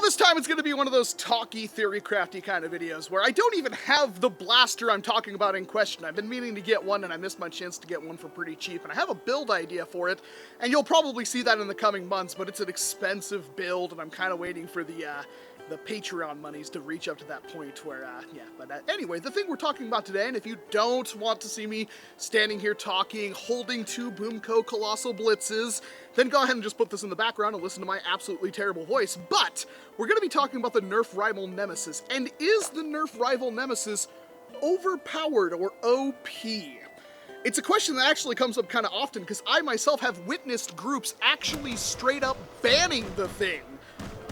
This time it's going to be one of those talky, theory-crafty kind of videos where I don't even have the blaster I'm talking about in question. I've been meaning to get one and I missed my chance to get one for pretty cheap, and I have a build idea for it, and you'll probably see that in the coming months, but it's an expensive build and I'm kind of waiting for the Patreon monies to reach up to that point where, anyway, the thing we're talking about today, and if you don't want to see me standing here talking, holding two Boomco Colossal Blitzes, then go ahead and just put this in the background and listen to my absolutely terrible voice. But we're going to be talking about the NERF Rival Nemesis, and is the NERF Rival Nemesis overpowered or OP? It's a question that actually comes up kind of often, because I myself have witnessed groups actually straight up banning the thing,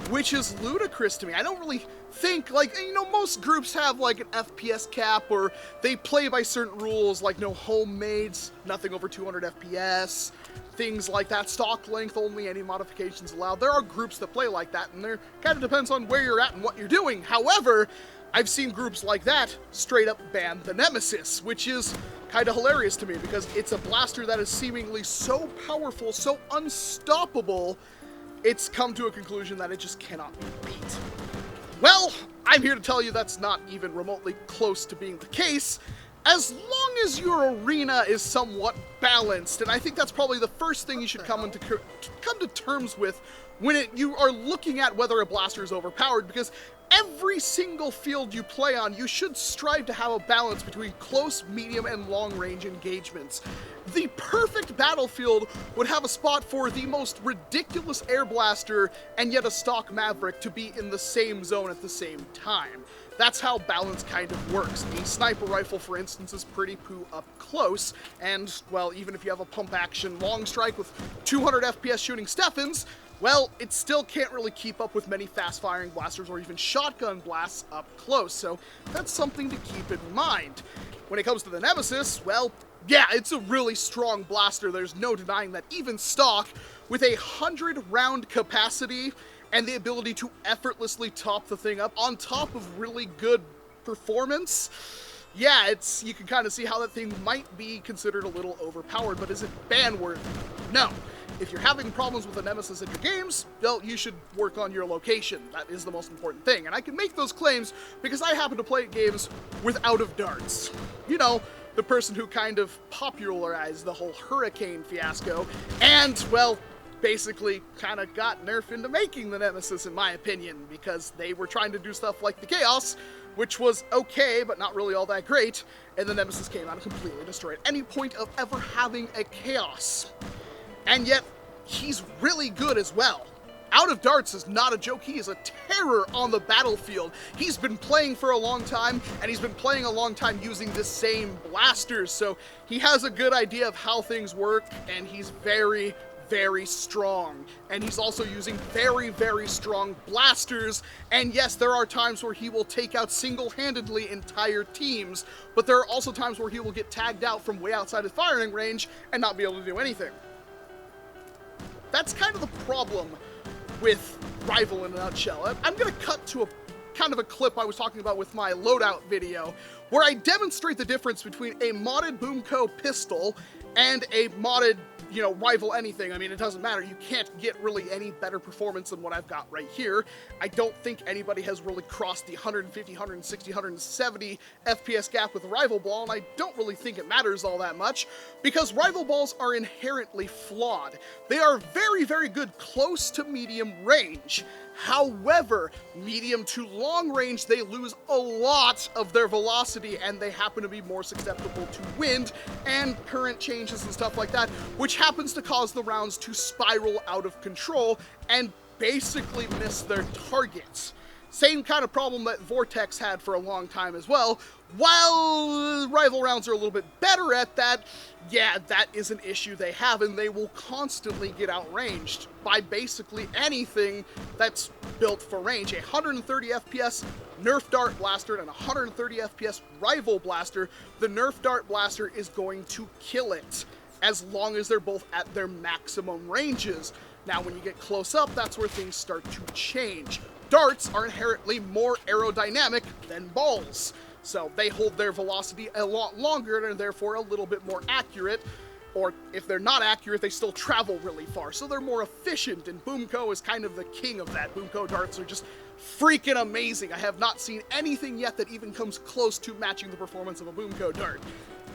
which is ludicrous to me. I don't really think, most groups have like an FPS cap, or they play by certain rules, like no homemades, nothing over 200 FPS, things like that, stock length only, any modifications allowed. There are groups that play like that, and there kind of depends on where you're at and what you're doing. However, I've seen groups like that straight up ban the Nemesis, which is kind of hilarious to me, because it's a blaster that is seemingly so powerful, so unstoppable, it's come to a conclusion that it just cannot be beat. Well, I'm here to tell you that's not even remotely close to being the case, as long as your arena is somewhat balanced, and I think that's probably the first thing you should come to terms with when you are looking at whether a blaster is overpowered, because every single field you play on, you should strive to have a balance between close, medium, and long-range engagements. The perfect battlefield would have a spot for the most ridiculous air blaster and yet a stock Maverick to be in the same zone at the same time. That's how balance kind of works. A sniper rifle, for instance, is pretty poo up close, and, well, even if you have a pump-action long strike with 200 FPS shooting Stephens, well, it still can't really keep up with many fast-firing blasters or even shotgun blasts up close, so that's something to keep in mind. When it comes to the Nemesis, well, yeah, it's a really strong blaster. There's no denying that. Even stock, with a 100-round capacity and the ability to effortlessly top the thing up on top of really good performance, yeah, you can kind of see how that thing might be considered a little overpowered, but is it ban-worthy? No. If you're having problems with the Nemesis in your games, well, you should work on your location. That is the most important thing. And I can make those claims because I happen to play games with out of darts. You know, the person who kind of popularized the whole hurricane fiasco, and, well, basically kind of got NERF into making the Nemesis, in my opinion, because they were trying to do stuff like the Chaos, which was okay, but not really all that great, and the Nemesis came out and completely destroyed any point of ever having a Chaos. And yet, he's really good as well. Out of darts is not a joke. He is a terror on the battlefield. He's been playing for a long time, and he's been playing a long time using the same blasters, so he has a good idea of how things work, and he's very, very strong. And he's also using very, very strong blasters, and yes, there are times where he will take out single-handedly entire teams, but there are also times where he will get tagged out from way outside his firing range and not be able to do anything. That's kind of the problem with Rival in a nutshell. I'm going to cut to a kind of a clip I was talking about with my loadout video, where I demonstrate the difference between a modded Boomco pistol and a modded, Rival anything. I mean, it doesn't matter. You can't get really any better performance than what I've got right here. I don't think anybody has really crossed the 150, 160, 170 FPS gap with a Rival ball, and I don't really think it matters all that much, because Rival balls are inherently flawed. They are very, very good close to medium range. However, medium to long range, they lose a lot of their velocity, and they happen to be more susceptible to wind and current changes and stuff like that, which happens to cause the rounds to spiral out of control and basically miss their targets. Same kind of problem that Vortex had for a long time as well. While Rival rounds are a little bit better at that, yeah, that is an issue they have, and they will constantly get outranged by basically anything that's built for range. A 130 FPS NERF Dart Blaster and a 130 FPS Rival Blaster, the NERF Dart Blaster is going to kill it, as long as they're both at their maximum ranges. Now, when you get close up, that's where things start to change. Darts are inherently more aerodynamic than balls, so they hold their velocity a lot longer and are therefore a little bit more accurate. or if they're not accurate, they still travel really far, so they're more efficient, and Boomco is kind of the king of that. Boomco darts are just freaking amazing. I have not seen anything yet that even comes close to matching the performance of a Boomco dart.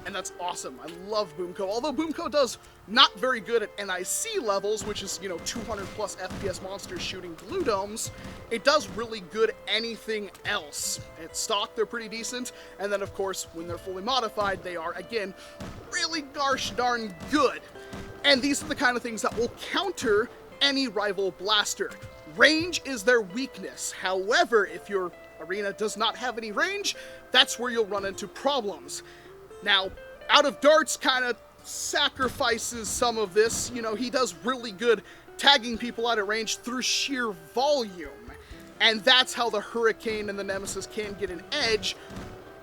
And that's awesome. I love Boomco. Although Boomco does not very good at NIC levels, which is, 200 plus FPS monsters shooting blue domes, it does really good at anything else. At stock, they're pretty decent. And then, of course, when they're fully modified, they are, again, really gosh darn good. And these are the kind of things that will counter any rival blaster. Range is their weakness. However, if your arena does not have any range, that's where you'll run into problems. Now, Out of Darts kind of sacrifices some of this. He does really good tagging people out at range through sheer volume. And that's how the Hurricane and the Nemesis can get an edge.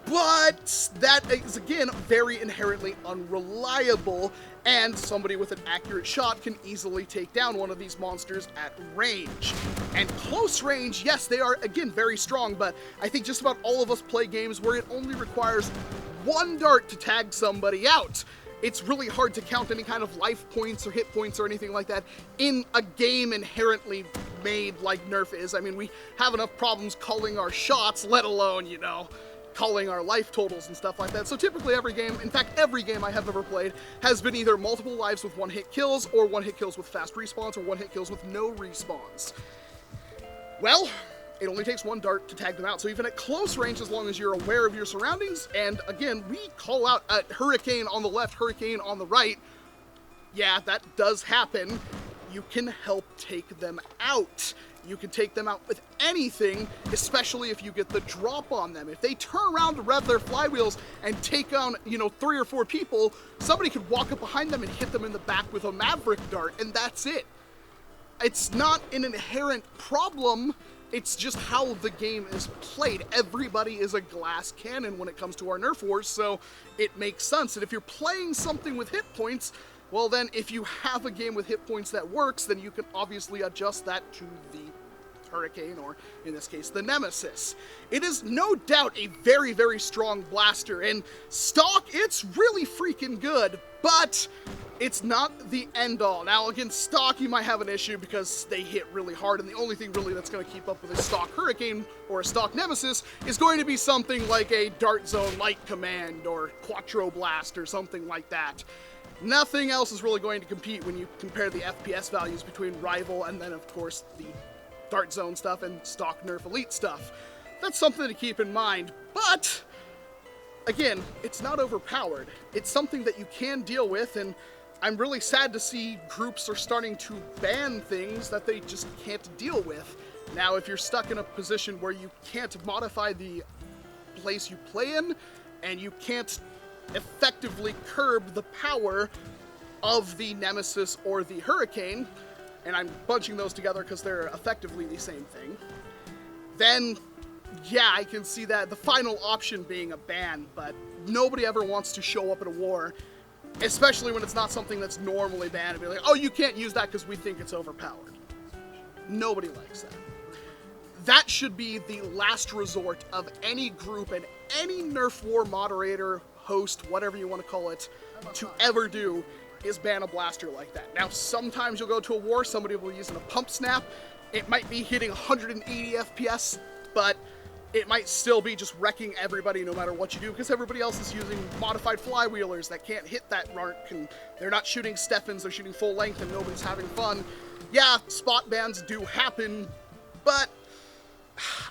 But that is, again, very inherently unreliable, and somebody with an accurate shot can easily take down one of these monsters at range. And close range, yes, they are, again, very strong, but I think just about all of us play games where it only requires one dart to tag somebody out. It's really hard to count any kind of life points or hit points or anything like that in a game inherently made like NERF is. I mean, we have enough problems calling our shots, let alone, calling our life totals and stuff like that. So typically every game, in fact every game I have ever played, has been either multiple lives with one-hit kills, or one-hit kills with fast respawns, or one-hit kills with no respawns. Well, it only takes one dart to tag them out, so even at close range, as long as you're aware of your surroundings, and again, we call out a Hurricane on the left, Hurricane on the right, yeah, that does happen, you can help take them out. You can take them out with anything, especially if you get the drop on them. If they turn around to rev their flywheels and take on, 3 or 4 people, somebody could walk up behind them and hit them in the back with a Maverick dart, and that's it. It's not an inherent problem, it's just how the game is played. Everybody is a glass cannon when it comes to our NERF wars, so it makes sense. And if you're playing something with hit points, well then, if you have a game with hit points that works, then you can obviously adjust that to the Hurricane, or in this case, the Nemesis. It is no doubt a very, very strong blaster. In stock, it's really freaking good, but it's not the end-all. Now, against stock, you might have an issue because they hit really hard, and the only thing really that's going to keep up with a stock Hurricane or a stock Nemesis is going to be something like a Dart Zone Light Command or Quattro Blast or something like that. Nothing else is really going to compete when you compare the FPS values between Rival and then, of course, the Dart Zone stuff and stock NERF Elite stuff. That's something to keep in mind, but again, it's not overpowered. It's something that you can deal with, and I'm really sad to see groups are starting to ban things that they just can't deal with. Now, if you're stuck in a position where you can't modify the place you play in, and you can't effectively curb the power of the Nemesis or the Hurricane, and I'm bunching those together because they're effectively the same thing, then yeah, I can see that the final option being a ban, but nobody ever wants to show up at a war, especially when it's not something that's normally banned, and be like, oh, you can't use that because we think it's overpowered. Nobody likes that. That should be the last resort of any group and any NERF war moderator, host, whatever you want to call it, to ever do, is ban a blaster like that. Now, sometimes you'll go to a war, somebody will be using a pump snap, it might be hitting 180 FPS, but it might still be just wrecking everybody no matter what you do, because everybody else is using modified flywheelers that can't hit that mark, and they're not shooting Steffens, they're shooting full length, and nobody's having fun. Yeah, spot bans do happen, but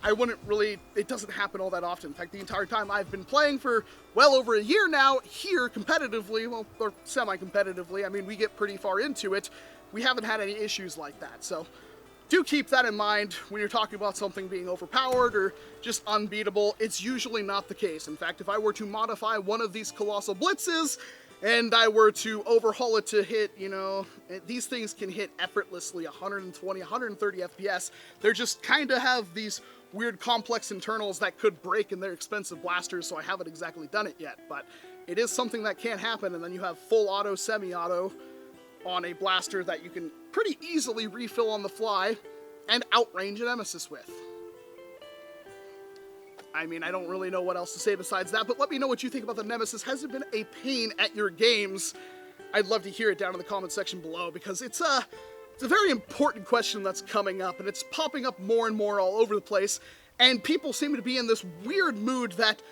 I wouldn't really, it doesn't happen all that often. In fact, the entire time I've been playing for well over a year now, here competitively, well, or semi-competitively, I mean, we get pretty far into it, we haven't had any issues like that. So do keep that in mind when you're talking about something being overpowered or just unbeatable. It's usually not the case. In fact, if I were to modify one of these Colossal Blitzes, and I were to overhaul it to hit, these things can hit effortlessly 120, 130 FPS. They're just kind of have these weird complex internals that could break in their expensive blasters, so I haven't exactly done it yet. But it is something that can happen, and then you have full auto, semi-auto on a blaster that you can pretty easily refill on the fly and outrange a Nemesis with. I mean, I don't really know what else to say besides that, but let me know what you think about the Nemesis. Has it been a pain at your games? I'd love to hear it down in the comment section below, because it's a very important question that's coming up, and it's popping up more and more all over the place, and people seem to be in this weird mood that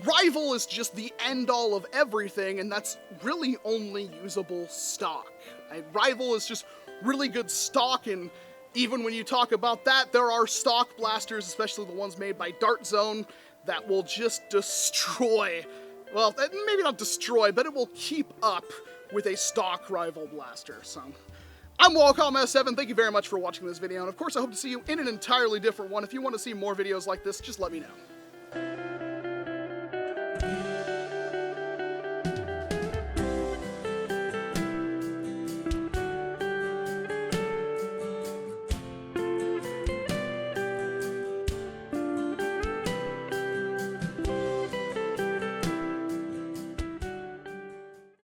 Rival is just the end-all of everything, and that's really only usable stock. Rival is just really good stock, and even when you talk about that, there are stock blasters, especially the ones made by Dart Zone, that will just destroy, well, maybe not destroy, but it will keep up with a stock Rival blaster. So, I'm Walcom S7, thank you very much for watching this video, and of course I hope to see you in an entirely different one. If you want to see more videos like this, just let me know.